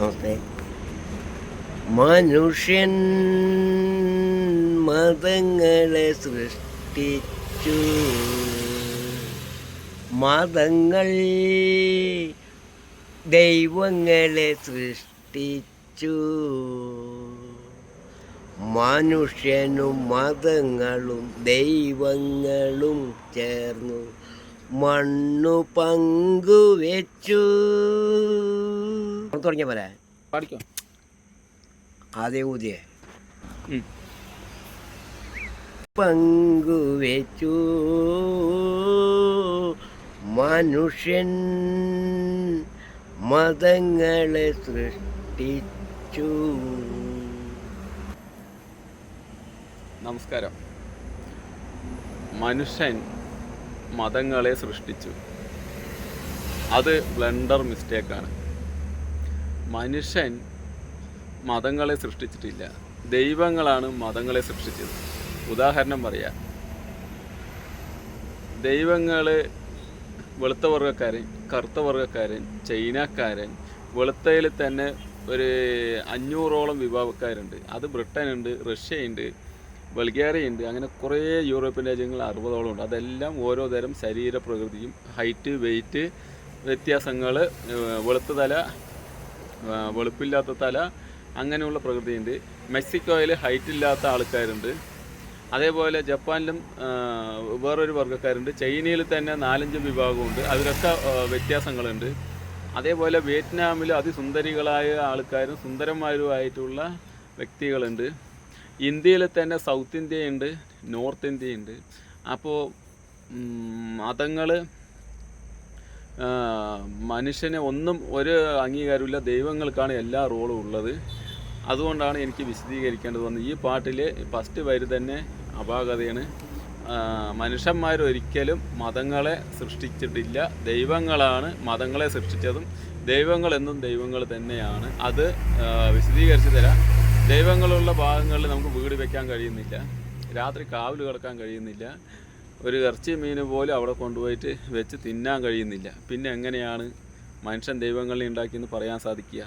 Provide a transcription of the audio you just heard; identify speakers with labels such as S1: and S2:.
S1: നമസ്തേ. മനുഷ്യൻ മതങ്ങളെ സൃഷ്ടിച്ചു, മതങ്ങൾ ദൈവങ്ങളെ സൃഷ്ടിച്ചു. മനുഷ്യനും മതങ്ങളും ദൈവങ്ങളും ചേർന്നു മണ്ണു പങ്കുവെച്ചു. തുടങ്ങിയ പോലെ ആദ്യ ഊതിയ പങ്കുവെച്ചു. മനുഷ്യൻ മതങ്ങളെ സൃഷ്ടിച്ചു.
S2: നമസ്കാരം. മനുഷ്യൻ മതങ്ങളെ സൃഷ്ടിച്ചു. അത് ബ്ലണ്ടർ മിസ്റ്റേക്കാണ്. മനുഷ്യൻ മതങ്ങളെ സൃഷ്ടിച്ചിട്ടില്ല, ദൈവങ്ങളാണ് മതങ്ങളെ സൃഷ്ടിച്ചത്. ഉദാഹരണം പറയാം. ദൈവങ്ങൾ വെളുത്ത വർഗ്ഗക്കാരൻ, കറുത്ത വർഗ്ഗക്കാരൻ, ചൈനക്കാരൻ, വെളുത്തയിൽ തന്നെ ഒരു 500ഓളം വിഭാഗക്കാരുണ്ട്. അത് ബ്രിട്ടനുണ്ട്, റഷ്യയുണ്ട്, ബൾഗേറിയ ഉണ്ട്. അങ്ങനെ കുറേ യൂറോപ്യൻ രാജ്യങ്ങൾ 60ഓളം ഉണ്ട്. അതെല്ലാം ഓരോ തരം ശരീരപ്രകൃതിയും ഹൈറ്റ് വെയ്റ്റ് വ്യത്യാസങ്ങൾ, വെളുത്ത തല, വെളുപ്പില്ലാത്ത തല, അങ്ങനെയുള്ള പ്രകൃതിയുണ്ട്. മെക്സിക്കോയിൽ ഹൈറ്റ് ഇല്ലാത്ത ആൾക്കാരുണ്ട്. അതേപോലെ ജപ്പാനിലും വേറൊരു വർഗ്ഗക്കാരുണ്ട്. ചൈനയിൽ തന്നെ 4-5 വിഭാഗമുണ്ട്. അതിലൊക്കെ വ്യത്യാസങ്ങളുണ്ട്. അതേപോലെ വിയറ്റ്നാമിൽ അതിസുന്ദരികളായ ആൾക്കാരും സുന്ദരന്മാരുമായിട്ടുള്ള വ്യക്തികളുണ്ട്. ഇന്ത്യയിൽ തന്നെ സൗത്ത് ഇന്ത്യയുണ്ട്, നോർത്ത് ഇന്ത്യയുണ്ട്. അപ്പോൾ മതങ്ങൾ മനുഷ്യനെ ഒന്നും ഒരു അംഗീകാരമില്ല. ദൈവങ്ങൾക്കാണ് എല്ലാ റോളും ഉള്ളത്. അതുകൊണ്ടാണ് എനിക്ക് വിശദീകരിക്കേണ്ടത് വന്നത്. ഈ പാട്ടിൽ ഫസ്റ്റ് വരി തന്നെ അപാകതയാണ്. മനുഷ്യന്മാരൊരിക്കലും മതങ്ങളെ സൃഷ്ടിച്ചിട്ടില്ല, ദൈവങ്ങളാണ് മതങ്ങളെ സൃഷ്ടിച്ചതും. ദൈവങ്ങളെന്നും ദൈവങ്ങൾ തന്നെയാണ്. അത് വിശദീകരിച്ച് തരാം. ദൈവങ്ങളുള്ള ഭാഗങ്ങളിൽ നമുക്ക് വീട് വയ്ക്കാൻ കഴിയുന്നില്ല, രാത്രി കാവൽ കിടക്കാൻ കഴിയുന്നില്ല, ഒരു ഇറച്ചി മീൻ പോലും അവിടെ കൊണ്ടുപോയിട്ട് വെച്ച് തിന്നാൻ കഴിയുന്നില്ല. പിന്നെ എങ്ങനെയാണ് മനുഷ്യൻ ദൈവങ്ങളെ ഉണ്ടാക്കിയെന്ന് പറയാൻ സാധിക്കുക?